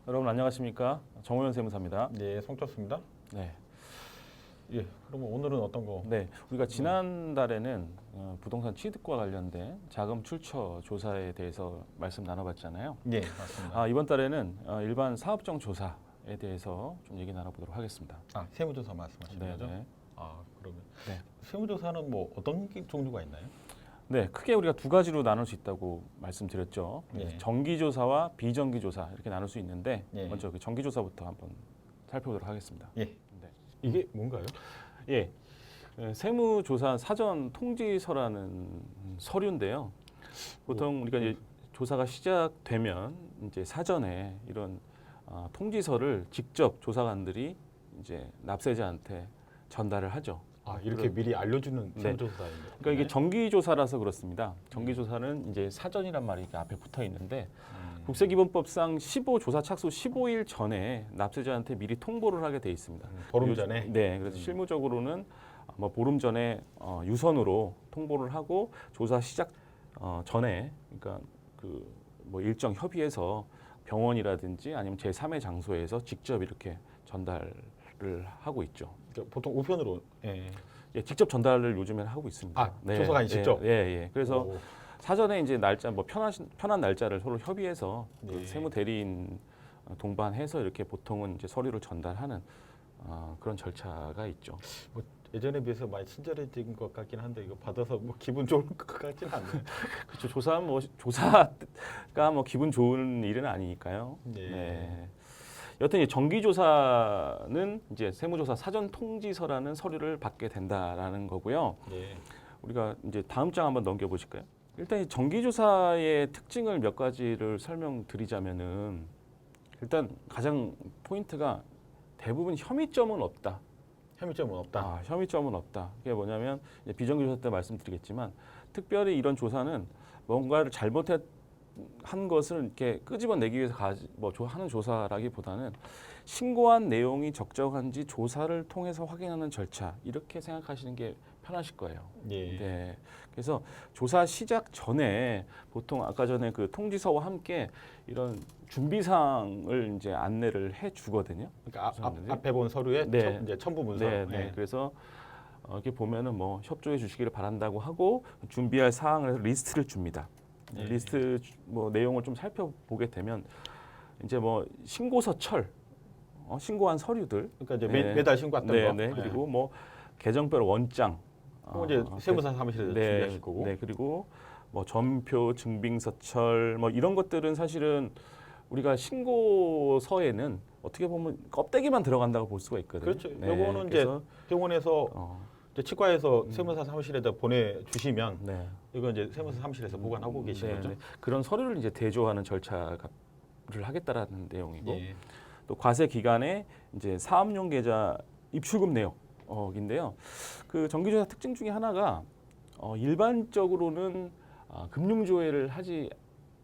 여러분 안녕하십니까? 정호연 세무사입니다. 네, 성철수입니다. 네, 예, 그러면 오늘은 어떤 거? 네, 우리가 지난달에는 부동산 취득과 관련된 자금 출처 조사에 대해서 말씀 나눠봤잖아요. 예, 맞습니다. 이번 달에는 일반 사업종 조사에 대해서 좀 얘기 나눠보도록 하겠습니다. 세무조사 말씀하시는 거죠? 네. 그러면 네. 세무조사는 뭐 어떤 종류가 있나요? 네, 크게 우리가 두 가지로 나눌 수 있다고 말씀드렸죠. 예. 정기조사와 비정기조사 이렇게 나눌 수 있는데 예. 먼저 그 정기조사부터 한번 살펴보도록 하겠습니다. 예. 네. 이게 뭔가요? 예, 세무조사 사전 통지서라는 서류인데요. 보통 우리가 이제 조사가 시작되면 이제 사전에 이런 통지서를 직접 조사관들이 이제 납세자한테 전달을 하죠. 이렇게 미리 알려주는 네. 세무조사인데. 그러니까 이게 정기조사라서 그렇습니다. 정기조사는 이제 사전이란 말이 이렇게 앞에 붙어 있는데 국세기본법상 15조사 착수 15일 전에 납세자한테 미리 통보를 하게 돼 있습니다. 보름 전에? 네, 그래서 실무적으로는 뭐 보름 전에 유선으로 통보를 하고 조사 시작 전에 그러니까 그 뭐 일정 협의해서 병원이라든지 아니면 제3의 장소에서 직접 이렇게 전달을 하고 있죠. 그러니까 보통 우편으로. 예. 예, 직접 전달을 요즘에는 하고 있습니다. 조사관이 직접? 예. 그래서 오. 사전에 이제 날짜 뭐 편한 날짜를 서로 협의해서 그 예. 세무 대리인 동반해서 이렇게 보통은 이제 서류를 전달하는 그런 절차가 있죠. 뭐 예전에 비해서 많이 친절해진 것 같긴 한데 이거 받아서 뭐 기분 좋을 것 같지는 않네요. 그렇죠. 조사가 뭐 기분 좋은 일은 아니니까요. 네. 네. 여튼 이 정기조사는 이제 세무조사 사전 통지서라는 서류를 받게 된다라는 거고요. 예. 우리가 이제 다음 장 한번 넘겨보실까요? 일단 이 정기조사의 특징을 몇 가지를 설명드리자면은 일단 가장 포인트가 대부분 혐의점은 없다. 혐의점은 없다. 혐의점은 없다. 그게 뭐냐면 이제 비정기조사 때 말씀드리겠지만 특별히 이런 조사는 뭔가를 한 것을 이렇게 끄집어내기 위해서 하는 조사라기보다는 신고한 내용이 적정한지 조사를 통해서 확인하는 절차 이렇게 생각하시는 게 편하실 거예요. 예. 네. 그래서 조사 시작 전에 보통 아까 전에 그 통지서와 함께 이런 준비사항을 이제 안내를 해 주거든요. 그러니까 앞에 본 서류에 네. 이제 첨부 문서. 네. 그래서 이렇게 보면은 뭐 협조해 주시기를 바란다고 하고 준비할 사항을 리스트를 줍니다. 네. 리스트 뭐 내용을 좀 살펴보게 되면 이제 뭐 신고서철, 신고한 서류들, 그러니까 이제 매달 신고했던 거. 네. 그리고 뭐 계정별 원장, 이제 세무사 사무실에서 준비하실 거고. 네, 그리고 뭐 전표, 증빙서철, 뭐 이런 것들은 사실은 우리가 신고서에는 어떻게 보면 껍데기만 들어간다고 볼 수가 있거든요. 그렇죠. 요거는 이제 병원에서 이제 치과에서 세무사 사무실에다 보내주시면 네. 이거 이제 세무사 사무실에서 보관하고 계신 거죠. 그런 서류를 이제 대조하는 절차를 하겠다라는 내용이고 예. 또 과세 기간에 이제 사업용 계좌 입출금 내역인데요. 그 정기조사 특징 중에 하나가 일반적으로는 금융조회를 하지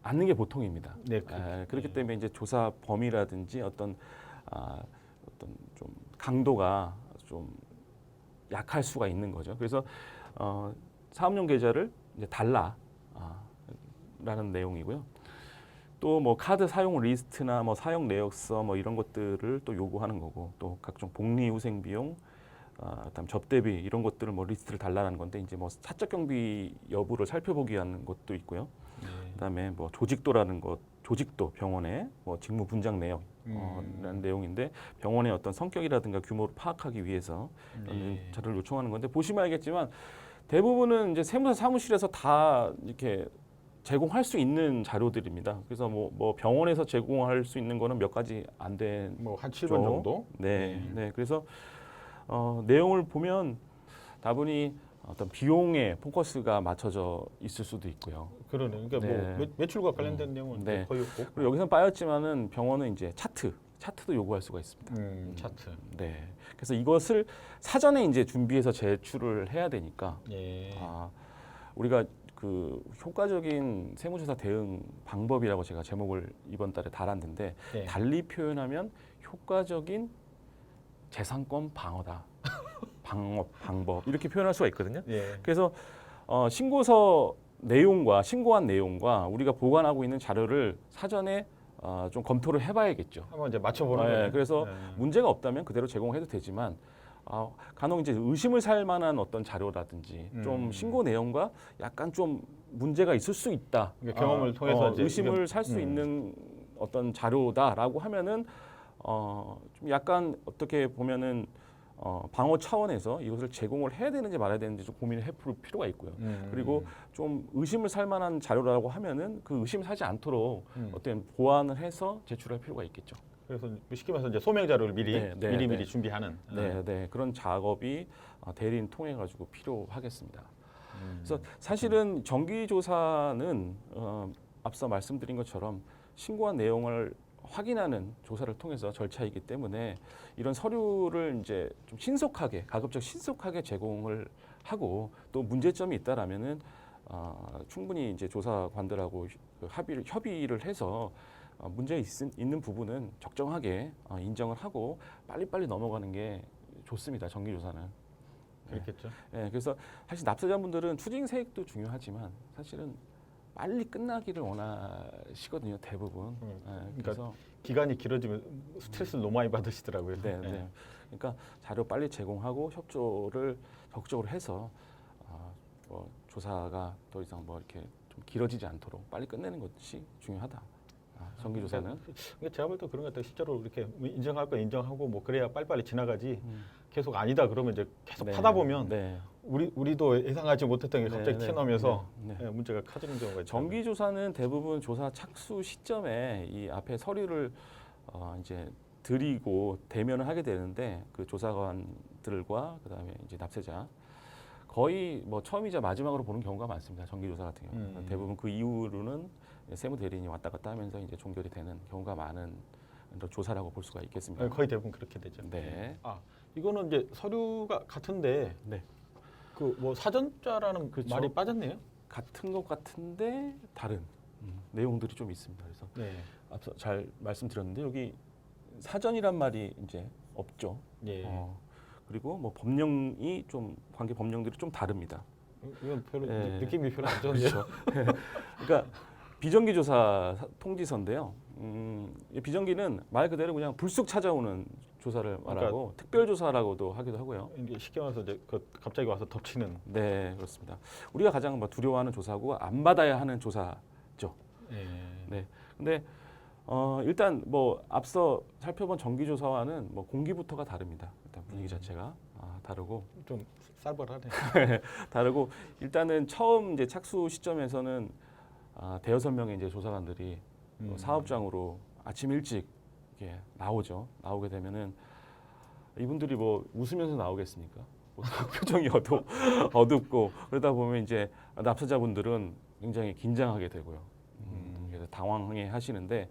않는 게 보통입니다. 네, 그렇기 때문에 이제 조사 범위라든지 어떤 좀 강도가 좀 약할 수가 있는 거죠. 그래서 사업용 계좌를 이제 달라라는 내용이고요. 또 뭐 카드 사용 리스트나 뭐 사용 내역서 뭐 이런 것들을 또 요구하는 거고 또 각종 복리후생 비용, 그다음 접대비 이런 것들을 뭐 리스트를 달라는 건데 이제 뭐 사적 경비 여부를 살펴보기 위한 것도 있고요. 그다음에 뭐 조직도 병원의 뭐 직무 분장 내역이라는 내용인데 병원의 어떤 성격이라든가 규모를 파악하기 위해서 자료를 요청하는 건데 보시면 알겠지만 대부분은 이제 세무사 사무실에서 다 이렇게 제공할 수 있는 자료들입니다. 그래서 뭐 병원에서 제공할 수 있는 거는 몇 가지 안 된. 뭐 한 7번 정도? 네. 그래서 내용을 보면 다분히 어떤 비용에 포커스가 맞춰져 있을 수도 있고요. 그러네. 그러니까 뭐 매출과 관련된 내용은 거의 없고. 그리고 여기서 빠졌지만은 병원은 이제 차트도 요구할 수가 있습니다. 차트. 네. 그래서 이것을 사전에 이제 준비해서 제출을 해야 되니까 예. 우리가 그 효과적인 세무조사 대응 방법이라고 제가 제목을 이번 달에 달았는데 달리 표현하면 효과적인 재산권 방어다. 방법 이렇게 표현할 수가 있거든요. 그래서 신고한 내용과 우리가 보관하고 있는 자료를 사전에 좀 검토를 해봐야겠죠. 한번 이제 맞춰보는 네, 거예요. 그래서 네. 문제가 없다면 그대로 제공해도 되지만 간혹 이제 의심을 살 만한 어떤 자료라든지 좀 신고 내용과 약간 좀 문제가 있을 수 있다. 그러니까 경험을 통해서 이제 의심을 이건- 살 수 있는 어떤 자료다라고 하면은 좀 약간 어떻게 보면은 방어 차원에서 이것을 제공을 해야 되는지 말아야 되는지 좀 고민을 해볼 필요가 있고요. 그리고 좀 의심을 살 만한 자료라고 하면은 그 의심 사지 않도록 어떤 보완을 해서 제출할 필요가 있겠죠. 그래서 쉽게 말해서 이제 소명 자료를 미리 네, 네, 미리 네. 준비하는. 네, 그런 작업이 대리인 통해 가지고 필요하겠습니다. 그래서 사실은 정기 조사는 앞서 말씀드린 것처럼 신고한 내용을 확인하는 조사를 통해서 절차이기 때문에 이런 서류를 이제 좀 신속하게 가급적 신속하게 제공을 하고 또 문제점이 있다라면은 충분히 이제 조사관들하고 협의를 해서 문제 있는 부분은 적정하게 인정을 하고 빨리빨리 넘어가는 게 좋습니다. 정기 조사는. 그렇겠죠. 네, 그래서 사실 납세자분들은 추징세액도 중요하지만 사실은 빨리 끝나기를 원하시거든요. 대부분. 그래서 기간이 길어지면 스트레스를 너무 많이 받으시더라고요. 네. 그러니까 자료 빨리 제공하고 협조를 적극적으로 해서 뭐 조사가 더 이상 뭐 이렇게 좀 길어지지 않도록 빨리 끝내는 것이 중요하다. 정기 조사는. 그러니까 제가 볼 때 그런 것 같아요. 실제로 이렇게 인정할 거 인정하고 뭐 그래야 빨리빨리 지나가지. 계속 아니다 그러면 이제 계속 네, 하다 보면 네. 우리도 예상하지 못했던 게 갑자기 네, 튀어나오면서 네. 문제가 커지는 경우가 있죠. 정기 조사는 대부분 조사 착수 시점에 이 앞에 서류를 이제 드리고 대면을 하게 되는데 그 조사관들과 그다음에 이제 납세자 거의 뭐 처음이자 마지막으로 보는 경우가 많습니다. 정기 조사 같은 경우 대부분 그 이후로는 세무 대리인이 왔다 갔다 하면서 이제 종결이 되는 경우가 많은 조사라고 볼 수가 있겠습니다. 거의 대부분 그렇게 되죠. 네. 이거는 이제 서류가 같은데 네. 그 뭐 사전자라는 그렇죠. 말이 빠졌네요. 같은 것 같은데 다른 내용들이 좀 있습니다. 그래서 네. 앞서 잘 말씀드렸는데 여기 사전이란 말이 이제 없죠. 예. 그리고 뭐 법령이 좀 관계 법령들이 좀 다릅니다. 이건 별로 네. 느낌이 별로 안 좋은데요. 그렇죠. 그러니까 비정기조사 통지서인데요. 이 비정기는 말 그대로 그냥 불쑥 찾아오는 조사를 말하고 특별조사라고도 하기도 하고요. 이게 쉽게 말해서 이제 갑자기 와서 덮치는. 네, 그렇습니다. 우리가 가장 뭐 두려워하는 조사고 안 받아야 하는 조사죠. 예. 네. 근데 일단 뭐 앞서 살펴본 정기조사와는 뭐 공기부터가 다릅니다. 일단 분위기 자체가 다르고 좀 쌀벌하네. 다르고 일단은 처음 이제 착수 시점에서는 대여섯 명의 이제 조사관들이 사업장으로 아침 일찍 이렇게 나오죠. 나오게 되면은 이분들이 뭐 웃으면서 나오겠습니까? 뭐 표정이 어둡고 그러다 보면 이제 납세자분들은 굉장히 긴장하게 되고요. 그래서 당황해 하시는데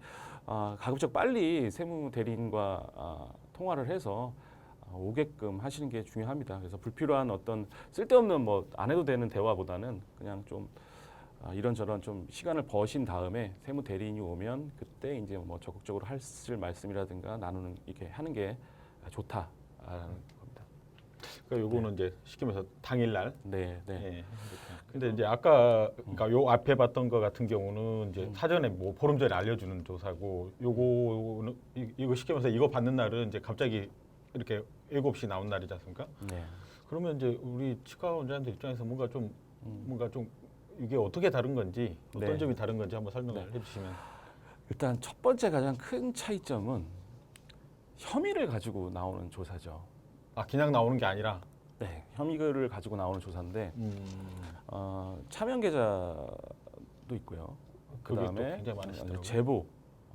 가급적 빨리 세무 대리인과 통화를 해서 오게끔 하시는 게 중요합니다. 그래서 불필요한 어떤 쓸데없는 뭐 안 해도 되는 대화보다는 그냥 좀 이런저런 좀 시간을 버신 다음에 세무 대리인이 오면 그때 이제 뭐 적극적으로 하실 말씀이라든가 나누는 이렇게 하는 게 좋다라는 겁니다. 그러니까 요거는 이제 쉽게 말해서 당일날. 네. 예. 근데 이제 아까 그러니까 요 앞에 봤던 거 같은 경우는 이제 사전에 뭐 보름 전에 알려주는 조사고 요거는 이거 쉽게 말해서 이거 받는 날은 이제 갑자기 이렇게 7시 나온 날이지 않습니까? 네. 그러면 이제 우리 치과 원장님들 입장에서 뭔가 좀 이게 어떻게 다른 건지 어떤 네. 점이 다른 건지 한번 설명을 해주시면. 일단 첫 번째 가장 큰 차이점은 혐의를 가지고 나오는 조사죠. 그냥 나오는 게 아니라. 네, 혐의를 가지고 나오는 조사인데 차명 계좌도 있고요. 그게 또 그다음에 굉장히 많으시더라고요. 제보,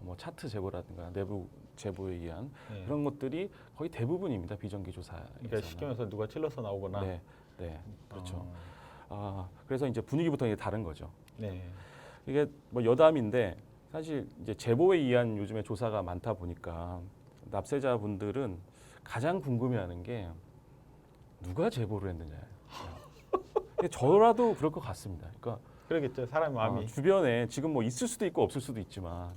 뭐 차트 제보라든가 내부 제보에 의한 그런 것들이 거의 대부분입니다. 비정기 조사에서는. 그러니까 쉽게 말해서 누가 찔러서 나오거나. 네, 그렇죠. 그래서 이제 분위기부터 이제 다른 거죠. 네. 이게 뭐 여담인데 사실 이제 제보에 의한 요즘에 조사가 많다 보니까 납세자분들은 가장 궁금해하는 게 누가 제보를 했느냐. 저라도 그럴 것 같습니다. 그러니까 그러겠죠. 사람 마음이. 주변에 지금 뭐 있을 수도 있고 없을 수도 있지만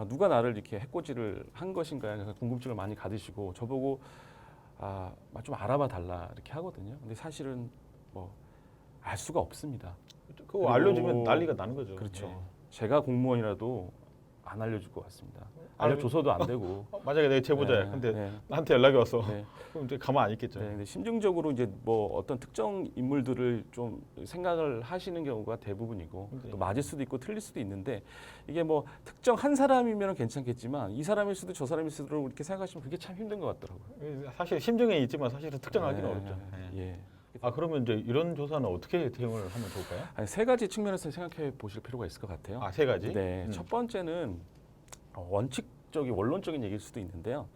누가 나를 이렇게 해코지를 한 것인가 궁금증을 많이 가지시고 저보고 좀 알아봐 달라 이렇게 하거든요. 근데 사실은 뭐 알 수가 없습니다. 그거 알려주면 난리가 나는 거죠. 그렇죠. 네. 제가 공무원이라도 안 알려줄 것 같습니다. 알려줘서도 안 되고. 만약에 내가 제보자야. 네, 근데 네, 나한테 연락이 왔어. 네. 그럼 이제 가만 안 있겠죠. 네, 근데 심증적으로 이제 뭐 어떤 특정 인물들을 좀 생각을 하시는 경우가 대부분이고 네. 또 맞을 수도 있고 틀릴 수도 있는데 이게 뭐 특정 한 사람이면 괜찮겠지만 이 사람일 수도 저 사람일 수도 이렇게 생각하시면 그게 참 힘든 것 같더라고요. 사실 심정에 있지만 사실은 특정하기는 네, 어렵죠. 예. 예. 아 그러면 이제 이런 조사는 어떻게 대응을 하면 좋을까요? 아니, 세 가지 측면에서 생각해 보실 필요가 있을 것 같아요. 아 세 가지. 네, 첫 번째는 원칙적인 원론적인 얘기일 수도 있는데요.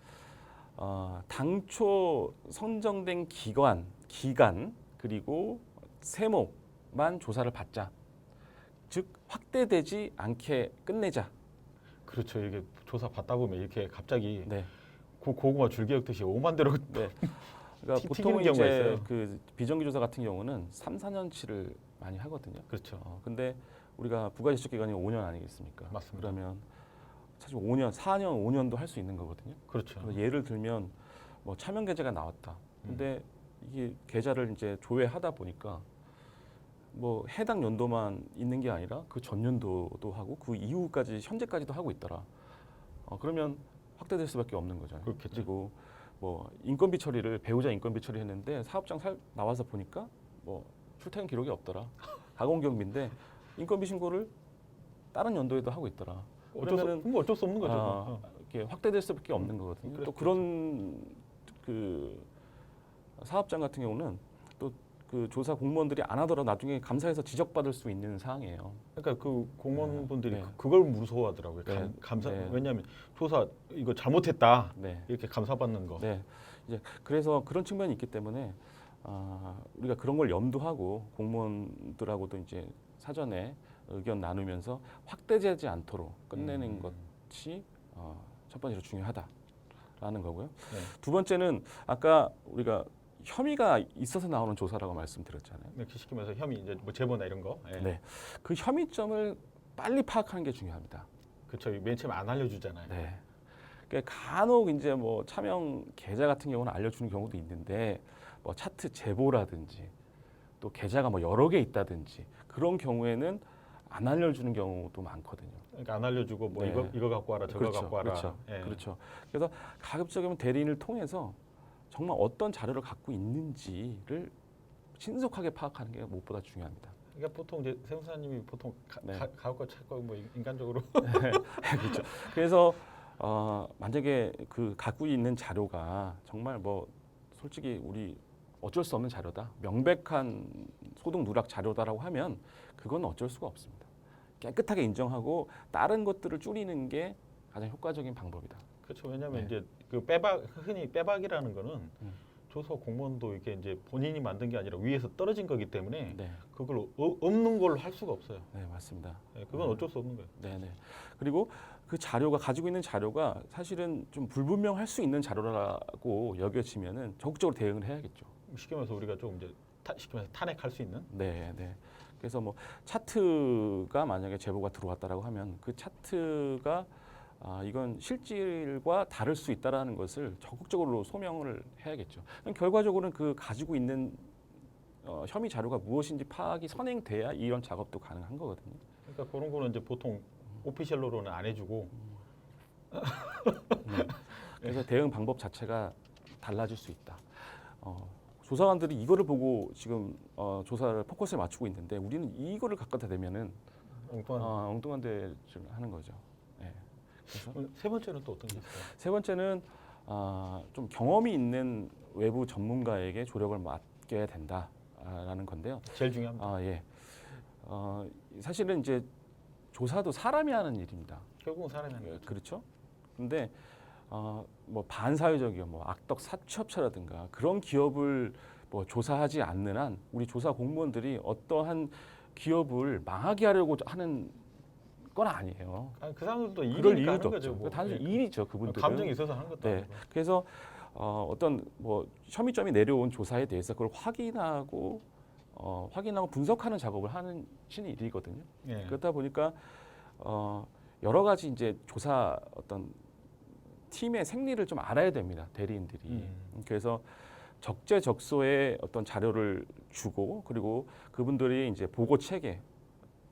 당초 선정된 기간 그리고 세목만 조사를 받자. 즉 확대되지 않게 끝내자. 그렇죠. 이게 조사 받다 보면 이렇게 갑자기 네, 고구마 줄기였듯이 5만 대로 네. 그러니까 튀기는 보통 경우가 이제 있어요. 그 비정기 조사 같은 경우는 3, 4년치를 많이 하거든요. 그렇죠. 근데 우리가 부가지적 기간이 5년 아니겠습니까? 맞습니다. 그러면 사실 5년, 4년, 5년도 할 수 있는 거거든요. 그렇죠. 그래서 예를 들면 뭐 차명 계좌가 나왔다. 근데 이게 계좌를 이제 조회하다 보니까 뭐 해당 연도만 있는 게 아니라 그 전년도도 하고 그 이후까지 현재까지도 하고 있더라. 그러면 확대될 수밖에 없는 거잖아요. 그렇겠죠. 그리고 뭐 인건비 처리를 배우자 인건비 처리했는데 사업장 나와서 보니까 뭐 출퇴근 기록이 없더라. 가공경비인데 인건비 신고를 다른 연도에도 하고 있더라. 그러면은 어쩔 수 없는 거죠. 이렇게 확대될 수밖에 없는 거거든요. 그렇죠. 또 그런 그 사업장 같은 경우는 또 그 조사 공무원들이 안 하더라도 나중에 감사해서 지적받을 수 있는 사항이에요. 그러니까 그 공무원분들이 네. 그걸 무서워하더라고요. 네. 감사 네. 왜냐하면 조사 이거 잘못했다 네. 이렇게 감사받는 거. 네. 이제 그래서 그런 측면이 있기 때문에 우리가 그런 걸 염두하고 공무원들하고도 이제 사전에 의견 나누면서 확대되지 않도록 끝내는 것이 첫 번째로 중요하다라는 거고요. 네. 두 번째는 아까 우리가 혐의가 있어서 나오는 조사라고 말씀드렸잖아요. 이렇게 시키면서 혐의 이제 뭐 제보나 이런 거. 예. 네. 그 혐의점을 빨리 파악하는 게 중요합니다. 그렇죠. 맨 처음에 안 알려주잖아요. 네. 그러니까 간혹 이제 뭐 차명 계좌 같은 경우는 알려주는 경우도 있는데 뭐 차트 제보라든지 또 계좌가 뭐 여러 개 있다든지 그런 경우에는 안 알려주는 경우도 많거든요. 그러니까 안 알려주고 뭐 네. 이거 갖고 와라 저거 그렇죠, 갖고 와라. 그렇죠, 예. 그렇죠. 그래서 가급적이면 대리인을 통해서 정말 어떤 자료를 갖고 있는지를 신속하게 파악하는 게 무엇보다 중요합니다. 그러니까 보통 이제 세무사님이 보통 네. 가고 찾고 뭐 인간적으로 그렇죠. 그래서 만약에 그 갖고 있는 자료가 정말 뭐 솔직히 우리 어쩔 수 없는 자료다, 명백한 소득 누락 자료다라고 하면 그건 어쩔 수가 없습니다. 깨끗하게 인정하고 다른 것들을 줄이는 게 가장 효과적인 방법이다. 그렇죠. 왜냐하면 네. 이제 그 흔히 빼박이라는 거는 조사 공무원도 이게 이제 본인이 만든 게 아니라 위에서 떨어진 거기 때문에 네, 그걸 없는 걸로 할 수가 없어요. 네 맞습니다. 예, 그건 어쩔 수 없는 거예요. 네, 네. 그리고 그 자료가 가지고 있는 자료가 사실은 좀 불분명할 수 있는 자료라고 여겨지면은 적극적으로 대응을 해야겠죠. 시키면서 우리가 좀 이제 시키면서 탄핵할 수 있는. 네, 네. 그래서 뭐 차트가 만약에 제보가 들어왔다라고 하면 그 차트가 이건 실질과 다를 수 있다라는 것을 적극적으로 소명을 해야겠죠. 결과적으로는 그 가지고 있는 혐의 자료가 무엇인지 파악이 선행돼야 이런 작업도 가능한 거거든요. 그러니까 그런 거는 이제 보통 오피셜로는 안 해주고. 네. 그래서 대응 방법 자체가 달라질 수 있다. 조사관들이 이거를 보고 지금 조사를 포커스에 맞추고 있는데 우리는 이거를 갖다 대면은 엉뚱한 데를 하는 거죠. 네. 그래서 세 번째는 또 어떤 게 있어요? 세 번째는 좀 경험이 있는 외부 전문가에게 조력을 맡겨야 된다라는 건데요. 제일 중요합니다. 예. 사실은 이제 조사도 사람이 하는 일입니다. 결국은 사람이 하는 거죠. 그렇죠. 근데 뭐 반사회적이요, 뭐 악덕 사채업체라든가 그런 기업을 뭐 조사하지 않는 한 우리 조사 공무원들이 어떠한 기업을 망하게 하려고 하는 건 아니에요. 아니, 그 사람들도 그럴 일이니까 하는 이유도 거죠. 없죠. 뭐. 단순히 예. 일이죠, 그분들은. 감정이 있어서 하는 것도 네. 아니고. 그래서 어떤 뭐 혐의점이 내려온 조사에 대해서 그걸 확인하고 분석하는 작업을 하는 일이거든요. 예. 그렇다 보니까 여러 가지 이제 조사 어떤 팀의 생리를 좀 알아야 됩니다, 대리인들이. 그래서 적재적소에 어떤 자료를 주고 그리고 그분들이 이제 보고 체계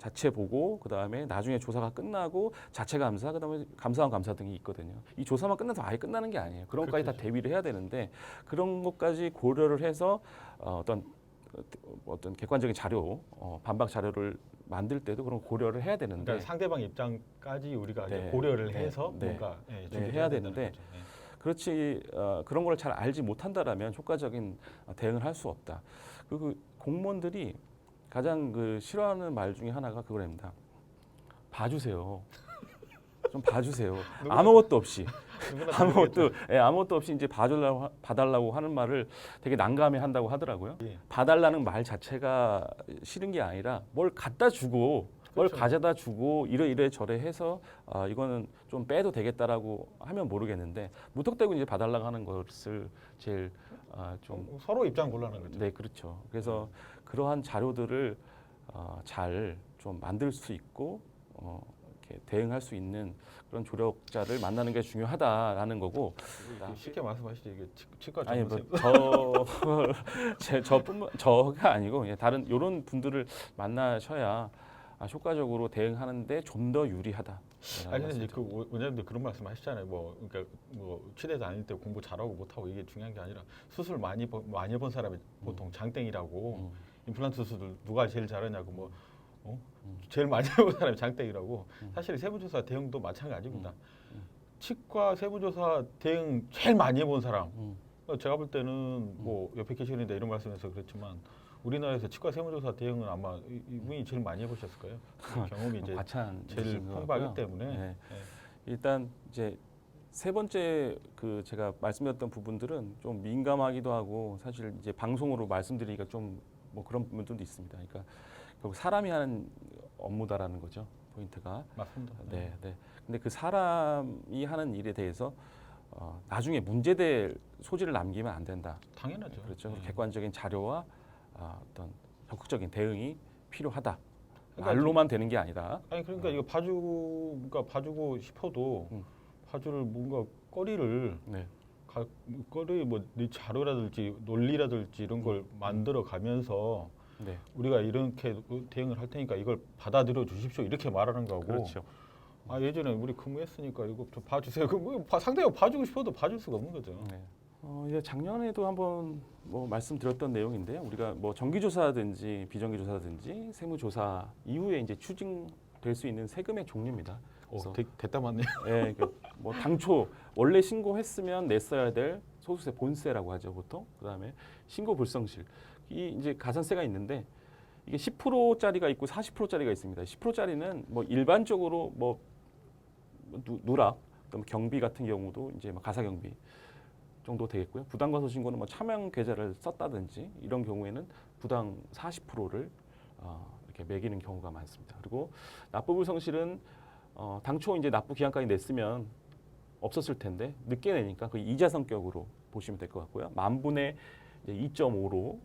자체 보고 그다음에 나중에 조사가 끝나고 자체 감사 그다음에 감사원 감사 등이 있거든요. 이 조사만 끝나서 아예 끝나는 게 아니에요. 그런 것까지 다 그렇죠. 대비를 해야 되는데 그런 것까지 고려를 해서 어떤 객관적인 자료, 반박 자료를 만들 때도 그런 거 고려를 해야 되는데 그러니까 상대방 입장까지 우리가 이제 네, 고려를 네, 해서 네. 뭔가 준비를 해야 된다는 되는데 거죠. 네. 그렇지 그런 걸 잘 알지 못한다라면 효과적인 대응을 할 수 없다. 그리고 공무원들이 가장 그 싫어하는 말 중에 하나가 그거랍니다. 봐주세요. 좀 봐주세요. 누구나 아무것도 없이 누구나 다 그러겠죠. 아무것도 없이 이제 봐달라고 하는 말을 되게 난감해한다고 하더라고요. 예. 봐달라는 말 자체가 싫은 게 아니라 뭘 갖다 주고 뭘 그렇죠. 가져다 주고 이래 저래 해서 이거는 좀 빼도 되겠다라고 하면 모르겠는데 무턱대고 이제 봐달라고 하는 것을 제일 좀 서로 입장 곤란한 거죠. 네, 그렇죠. 그래서 그러한 자료들을 잘 좀 만들 수 있고 이렇게 대응할 수 있는 그런 조력자를 만나는 게 중요하다라는 거고. 쉽게 말씀하시죠. 이게 치과 아니 전문의. 저가 아니고 다른 이런 분들을 만나셔야 효과적으로 대응하는데 좀 더 유리하다. 아니 근데 이제 그 원장님도 그런 말씀하시잖아요. 뭐 그러니까 뭐 치대 다닐 때 공부 잘하고 못하고 이게 중요한 게 아니라 수술 많이 본 사람이 보통 장땡이라고 임플란트 수술 누가 제일 잘하냐고 뭐 제일 많이 해본 사람이 장땡이라고. 사실 세무조사 대응도 마찬가지입니다. 치과 세무조사 대응 제일 많이 해본 사람. 제가 볼 때는 뭐 옆에 계시는데 이런 말씀해서 그렇지만 우리나라에서 치과 세무조사 대응은 아마 이분이 제일 많이 해보셨을 거예요. 경험이 이제 제일 풍부하기 때문에. 네. 네. 일단 이제 세 번째 그 제가 말씀드렸던 부분들은 좀 민감하기도 하고 사실 이제 방송으로 말씀드리기가 좀 뭐 그런 부분들도 있습니다. 그러니까 결국 사람이 하는 업무다라는 거죠. 포인트가. 맞습니다. 네, 네. 근데 그 사람이 하는 일에 대해서 나중에 문제될 소지를 남기면 안 된다. 당연하죠. 그렇죠. 네. 객관적인 자료와 어떤 적극적인 대응이 필요하다. 그러니까 말로만 되는 게 아니다. 아니 그러니까 이거 봐주고 싶어도 봐줄 뭔가 거리를 네, 거리 뭐 자료라든지 논리라든지 이런 걸 만들어 가면서 네, 우리가 이렇게 대응을 할 테니까 이걸 받아들여 주십시오 이렇게 말하는 거고. 그렇죠. 예전에 우리 근무했으니까 이거 좀 봐주세요. 상대가 봐주고 싶어도 봐줄 수가 없는 거죠. 네. 이제 작년에도 한번 뭐 말씀드렸던 내용인데요. 우리가 뭐 정기조사든지 비정기조사든지 세무조사 이후에 이제 추징될 수 있는 세금의 종류입니다. 그래서 됐다 맞네요. 예, 뭐 당초 원래 신고했으면 냈어야 될 소득세 본세라고 하죠 보통. 그다음에 신고 불성실 이 이제 가산세가 있는데 이게 10%짜리가 있고 40%짜리가 있습니다. 10%짜리는 뭐 일반적으로 뭐 누락, 그다음에 경비 같은 경우도 이제 뭐 가사 경비 정도 되겠고요. 부당과소 신고는 뭐 차명 계좌를 썼다든지 이런 경우에는 부당 40%를 이렇게 매기는 경우가 많습니다. 그리고 납부불성실은 당초 이제 납부 기한까지 냈으면 없었을 텐데 늦게 내니까 그 이자 성격으로 보시면 될 것 같고요. 만분의 2.5로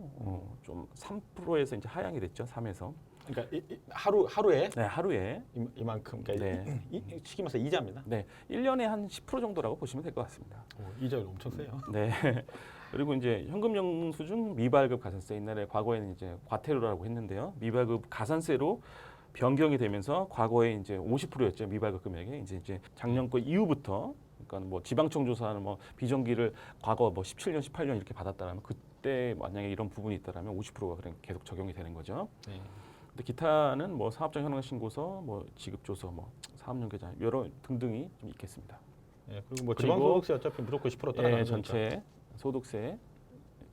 좀 3%에서 이제 하향이 됐죠. 3에서. 그러니까 하루에 네, 하루에. 이만큼. 그러니까 네. 쉽게 말해서 이자입니다. 네, 1년에 한 10% 정도라고 보시면 될 것 같습니다. 이자 엄청 세요. 네. 그리고 이제 현금 영수증 미발급 가산세 옛날에 과거에는 이제 과태료라고 했는데요. 미발급 가산세로 변경이 되면서 과거에 이제 50%였죠. 미발급 금액이 이제 작년 거 이후부터 그러니까 뭐 지방청 조사는 뭐 비정기를 과거 뭐 17년, 18년 이렇게 받았다라면 그때 만약에 이런 부분이 있다라면 50%가 그냥 계속 적용이 되는 거죠. 네. 근데 기타는 뭐 사업장 현황 신고서, 뭐 지급 조서, 뭐 사업용 계좌 여러 등등이 좀 있겠습니다. 네, 그리고 뭐 그리고 지방소득세 어차피 무조건 10% 따라가는 거니까. 전체 소득세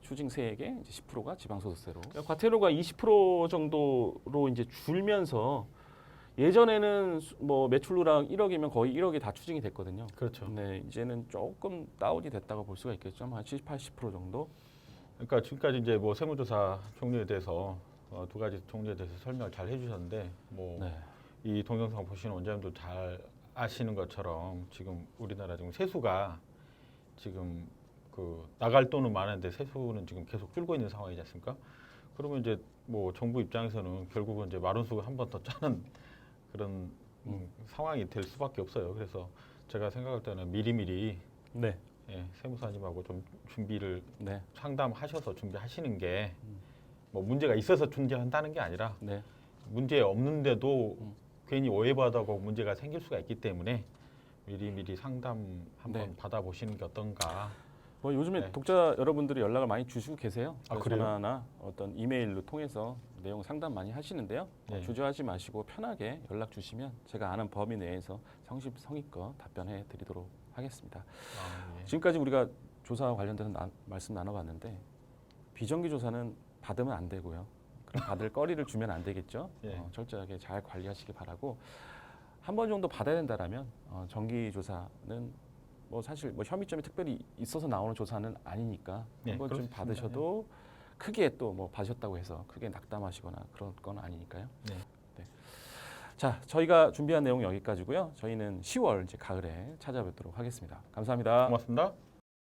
추징세액의 이제 10%가 지방소득세로. 과태료가 20% 정도로 이제 줄면서 예전에는 뭐 매출 누락 1억이면 거의 1억이 다 추징이 됐거든요. 그렇죠. 네, 이제는 조금 다운이 됐다고 볼 수가 있겠죠. 한 70, 80% 정도. 그러니까 지금까지 이제 뭐 세무조사 종류에 대해서 두 가지 종류에 대해서 설명을 잘 해주셨는데 뭐 이 동영상 보시는 원장님도 잘 아시는 것처럼 지금 우리나라 지금 세수가 지금 그 나갈 돈은 많은데 세수는 지금 계속 줄고 있는 상황이지 않습니까? 그러면 이제 뭐 정부 입장에서는 결국은 이제 마른 수가 한 번 더 짜는 그런 상황이 될 수밖에 없어요. 그래서 제가 생각할 때는 미리미리 네. 세무사님하고 좀 준비를 네. 상담하셔서 준비하시는 게 뭐 문제가 있어서 준비한다는 게 아니라 네. 문제 없는데도 괜히 오해받아고 문제가 생길 수가 있기 때문에 미리 상담 한번 네. 받아보시는 게 어떤가. 뭐 요즘에 네. 독자 여러분들이 연락을 많이 주시고 계세요. 아, 그래요? 전화나 어떤 이메일로 통해서 내용 상담 많이 하시는데요. 네. 주저하지 마시고 편하게 연락 주시면 제가 아는 범위 내에서 성심성의껏 답변해 드리도록 하겠습니다. 아, 예. 지금까지 우리가 조사와 관련돼서 말씀 나눠봤는데 비정기 조사는 받으면 안 되고요. 그럼 받을 거리를 주면 안 되겠죠. 예. 철저하게 잘 관리하시기 바라고 한 번 정도 받아야 된다라면 정기 조사는 뭐 사실 뭐 혐의점이 특별히 있어서 나오는 조사는 아니니까 네, 한 번쯤 그렇습니다. 받으셔도 크게 또 뭐 받으셨다고 해서 크게 낙담하시거나 그런 건 아니니까요. 네. 자, 저희가 준비한 내용 여기까지고요. 저희는 10월 이제 가을에 찾아뵙도록 하겠습니다. 감사합니다. 고맙습니다.